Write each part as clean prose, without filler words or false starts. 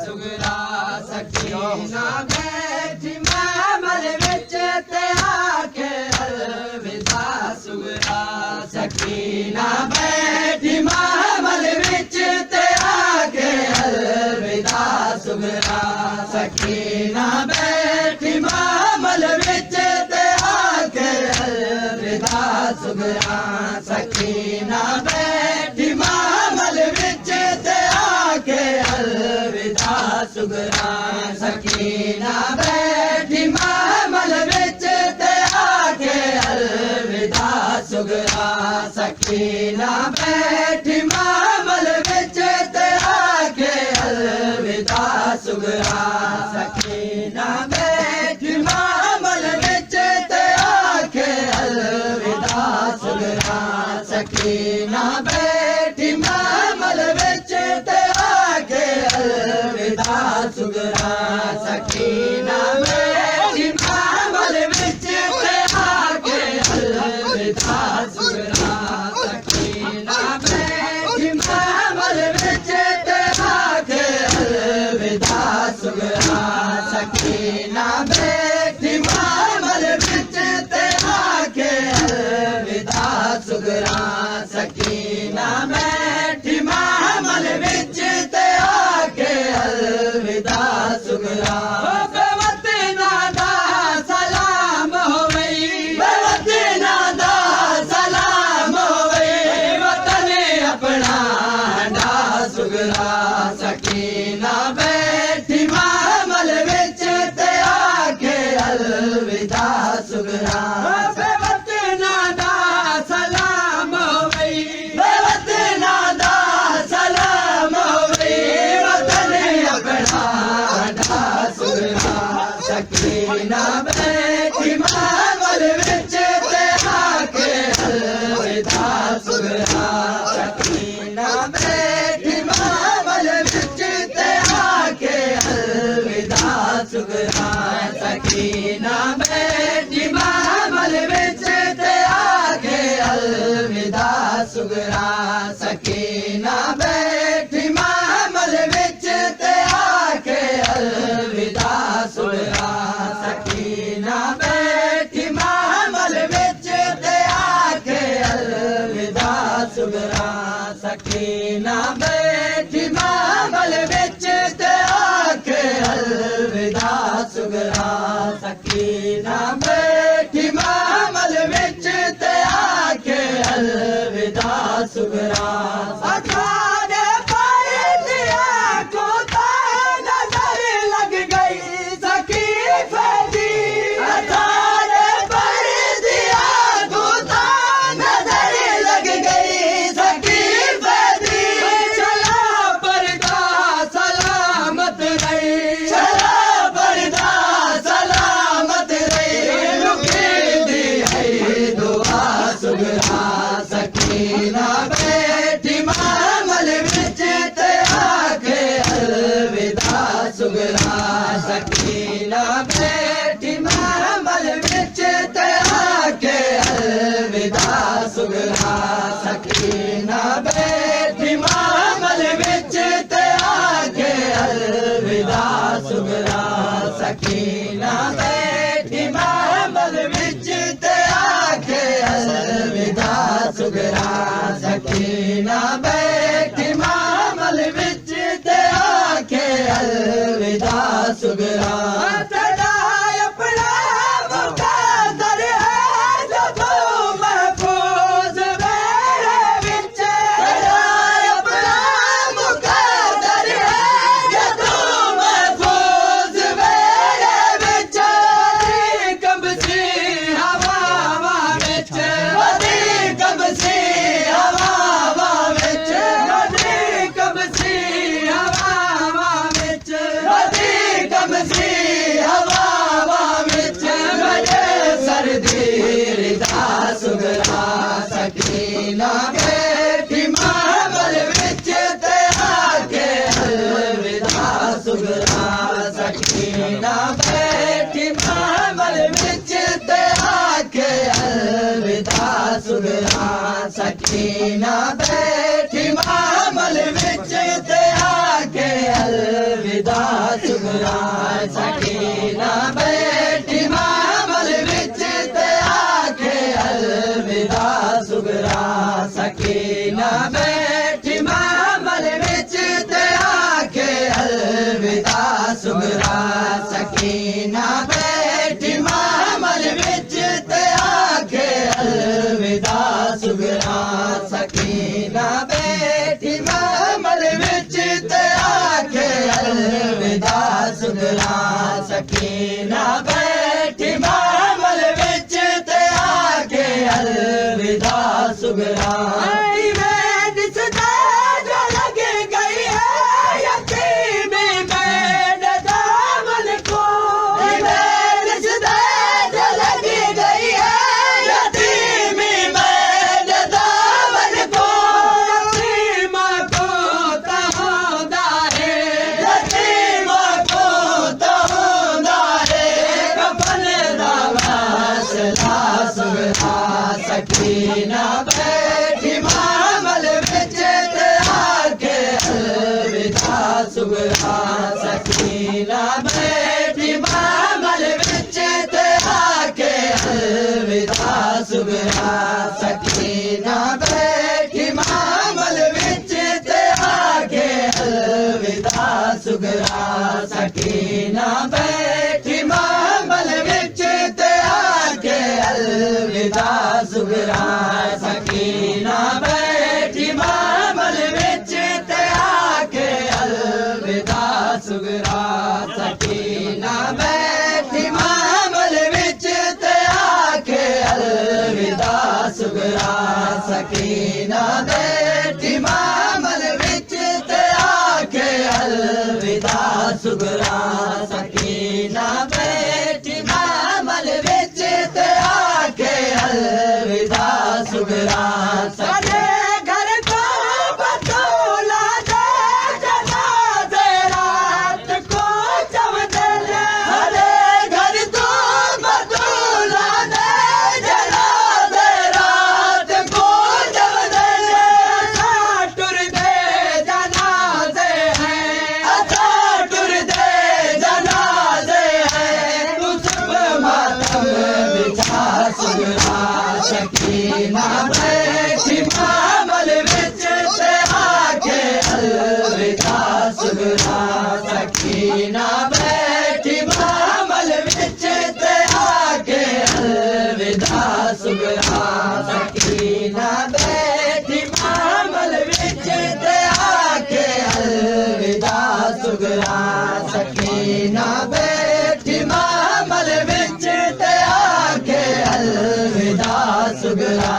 सुगरा सकीना बैठी महमल विच ते आके अलविदा सुगरा सकीना बैठी महमल विच ते आके अलविदा सुगरा सकीना बैठी महमल विच ते आके अलविदा सुगरा सकीना बैठी महमल विच ते आके अलविदा सुगरा सकीना बैठी महमल विच ते आके अलविदा सुगरा सकीना बैठी महमल विच ते आके अलविदा सुगरा सकीना बैठी महमल विच ते आके अलविदा सुगरा सकीना बैठी महमल विच ते आके अलविदा सुगरा सकीना बैठी महमल विच ते आके अलविदा सुगरा सकीना बैठी महमल विच ते आके अलविदा सुगरा सकीना बैठी महमल विच ते आके अलविदा सुगरा सकीना बैठी महमल विच ते आके अलविदा सुगरा बेवतना दा सलाम होवई बेवतना दा सलाम होवई वतन अपना हंडा सुगरा सकीना बैठी महमल विच ते आके अलविदा सुगरा बेवतना दा सलाम होवई बेवतना दा सलाम होवई वतन अपना हंडा सुगरा सकीना बैठी महमल विच ते आके अलविदा सुगरा सकीना बैठी महमल विच ते आके अलविदा सुगरा सकीना बैठी महमल विच ते आके अलविदा सुगरा सकीना बैठी महमल विच ते आके अलविदा सुगरा सकीना बैठी महमल विच ते आके अलविदा सुगरा सकीना बैठी महमल विच ते आके अलविदा सुगरा सकीना बैठी महमल विच ते आके अलविदा सुगरा अखाने पर दिया को नजर लग गई सकीफे दी अखाने पर दिया को नजर लग गई सकीफे दी चला पर्दा सलामत रही चला पर्दा सलामत रही रुके दी है दुआ सुगरा सकीना बैठी महमल विच ते आके अलविदा सुगरा सकीना बैठी महमल विच ते आके अलविदा सुगरा सकीना बैठी महमल विच ते आके अलविदा सुगरा सकीना बैठी महमल विच ते आके अलविदा सुगरा सकीना बैठी महमल विच ते आके अलविदा सुगरा तेरा अपना मुक़द्दर है जो तू महफूज मेरे विच तेरा अपना मुक़द्दर है जो तू महफूज मेरे विच कब सी हवा विच कब सी हवा विच कब सी हवा विच कब सी हवा विच बजे सर्दी रिदा सुगरा सकीना बैठी महमल विच ते आके अलविदा सुगरा सकीना बैठी महमल विच ते आके अलविदा सुगरा सकीना बैठी महमल विच ते आके अलविदा अलविदा सुगरा सकीना बैठी मामल विच ते आखे अलविदा सुगरा सकीना बैठी मामल विच ते आखे अलविदा सुगरा सकीना बैठी मामल विच ते आखे अलविदा सुगरा सकीना बैठी मामल विच ते आखे अलविदा सुगरा सकीना बैठी मामल विच ते आखे अलविदा सुगरा सकीना बैठी मामल विच ते आखे अलविदा सुगरा सकीना बैठी मामल विच ते आखे अलविदा सुगरा सकीना बैठी मामल विच ते आखे अलविदा सुगरा सकीना बैठी मामल विच ते आखे अलविदा सुगरा सकीना बैठी मामल विच ते आखे अलविदा सुगरा सकीना बैठी मामल विच ते आखे अलविदा सुगरा सकीना बैठी मामल विच ते आखे अलविदा सुगरा सकीना बैठी मामल विच ते आखे अलविदा सुगरा सारे घर को बतौला दे जनाज़े रात को चमदल हरे घर तो बतौला दे जनाज़े रात को चमदल अच्छा टुर दे जनाज़े हैं अच्छा टुर दे जनाज़े हैं तू सब मातम बिछा सुगरा सकीना बैठी मामल विच ते आखे अलविदा सुगरा सकीना बैठी मामल विच ते आखे अलविदा सुगरा सकीना बैठी मामल विच ते आखे अलविदा सुगरा सकीना बैठी मामल विच ते आखे अलविदा सुगरा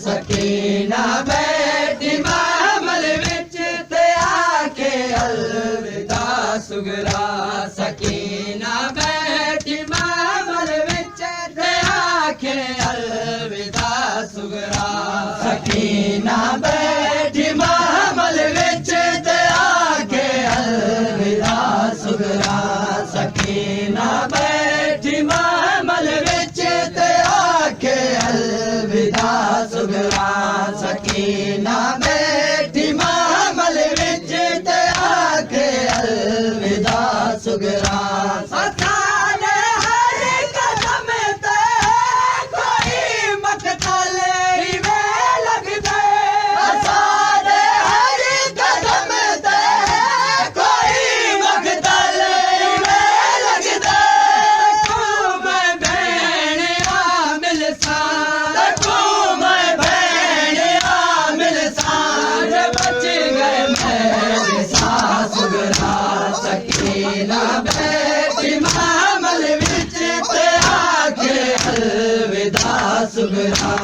सकीना बैठी मामल विच ते आखे अलविदा सुगरा सकीना बैठी मामल विच ते आखे अलविदा सुगरा सकीना बैठी मामल विच ते आखे अलविदा सुगरा सकीना बैठी मामल विच ते आखे अलविदा सुगरा सकीना बैठी मामल विच ते आखे अलविदा सुगरा सारे हर कदम ते कोई मकतल वे लगदे सारे हर कदम ते कोई मकतल वे लगदे मैं भैण आमिल सां मैं भैण आमिल सां बच गए मेरे सास सुगरा सकीना बैठी मामल विच ते आखे अलविदा सुगरा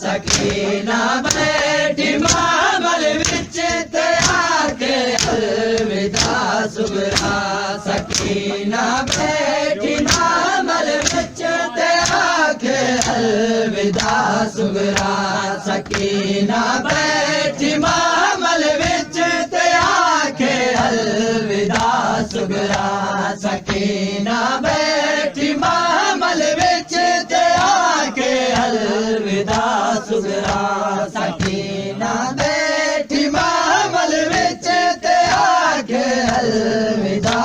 सकीना बैठी मामल विच ते आखे अलविदा सुगरा सकीना बैठी मामल विच ते आखे अलविदा सुगरा सकीना बैठी मामल विच ते आखे अलविदा सुगरा सकीना बैठी मामल विच ते आखे अलविदा सुगरा सकीना बैठी मामल विच ते आखे अलविदा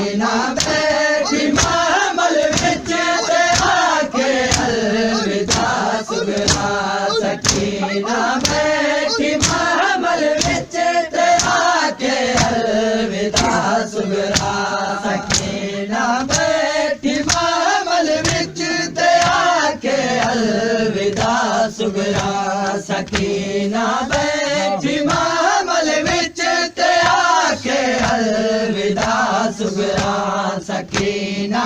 ਸਕੀਨਾ ਬੈਠੀ ਮਾਮਲ ਵਿੱਚ ਤੇ ਆਖੇ ਅਲਵਿਦਾ ਸੁਗਰਾ ਸਕੀਨਾ ਬੈਠੀ ਮਾਮਲ ਵਿੱਚ ਤੇ ਆਖੇ ਅਲਵਿਦਾ ਸੁਗਰਾ ਸਕੀਨਾ ਬੈਠੀ ਮਾਮਲ ਵਿੱਚ ਤੇ ਆਖੇ ਅਲਵਿਦਾ ਸੁਗਰਾ ਸਕੀਨਾ ਬੈਠੀ ਮਾਮਲ ਵਿੱਚ ਤੇ ਆਖੇ ਅਲਵਿਦਾ ਸੁਗਰਾ ਸਕੀਨਾ